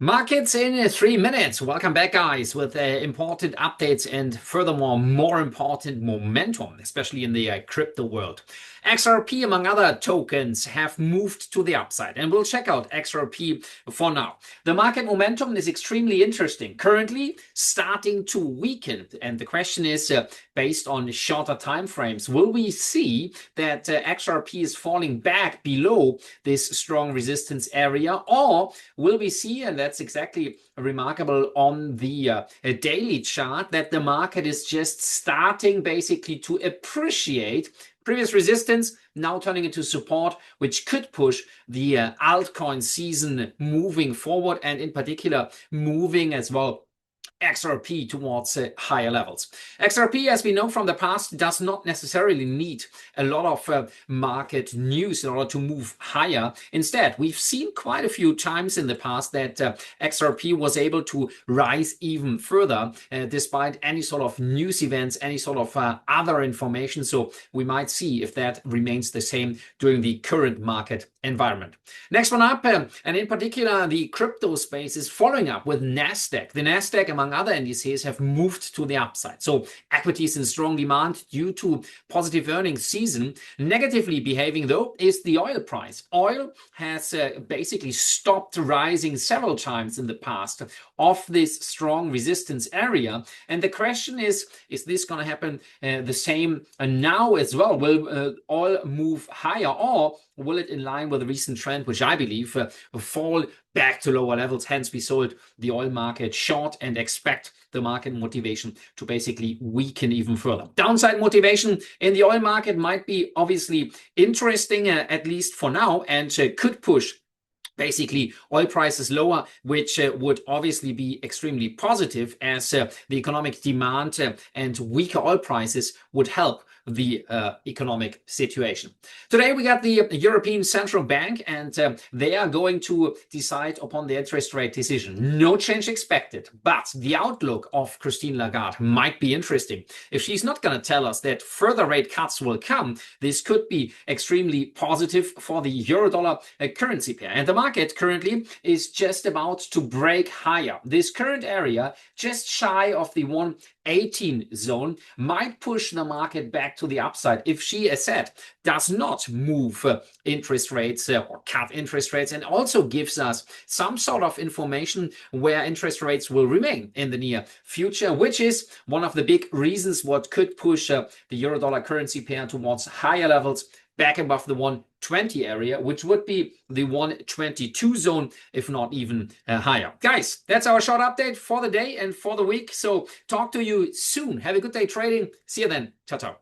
Markets in 3 minutes. Welcome back, guys, with important updates and furthermore, more important momentum, especially in the crypto world. XRP, among other tokens, have moved to the upside, and we'll check out XRP for now. The market momentum is extremely interesting, currently starting to weaken, and the question is, based on shorter time frames, will we see that XRP is falling back below this strong resistance area, or will we see, and that's exactly remarkable on the daily chart, that the market is just starting basically to appreciate previous resistance, now turning into support, which could push the altcoin season moving forward, and in particular moving as well XRP towards higher levels. XRP, as we know from the past, does not necessarily need a lot of market news in order to move higher. Instead, we've seen quite a few times in the past that XRP was able to rise even further despite any sort of news events, any sort of other information. So we might see if that remains the same during the current market environment. Next one up, and in particular, the crypto space is following up with Nasdaq. The Nasdaq, among other indices, have moved to the upside. So equities in strong demand due to positive earnings season. Negatively behaving, though, is the oil price. Oil has basically stopped rising several times in the past off this strong resistance area. And the question is this going to happen the same now as well? Will oil move higher, or will it, in line with the recent trend, which I believe fall back to lower levels? Hence, we sold the oil market short and expect the market motivation to basically weaken even further. Downside motivation in the oil market might be obviously interesting, at least for now, and could push basically oil prices lower, which would obviously be extremely positive, as the economic demand and weaker oil prices would help the economic situation. Today we got the European Central Bank, and they are going to decide upon the interest rate decision. No change expected, but the outlook of Christine Lagarde might be interesting. If she's not going to tell us that further rate cuts will come, this could be extremely positive for the euro-dollar currency pair. And the market currently is just about to break higher. This current area, just shy of the 118 zone, might push the market back to the upside if she, as said, does not move interest rates or cut interest rates, and also gives us some sort of information where interest rates will remain in the near future, which is one of the big reasons what could push the euro-dollar currency pair towards higher levels, back above the 120 area, which would be the 122 zone, if not even higher. Guys, that's our short update for the day and for the week. So talk to you soon. Have a good day trading. See you then. Ciao, ciao.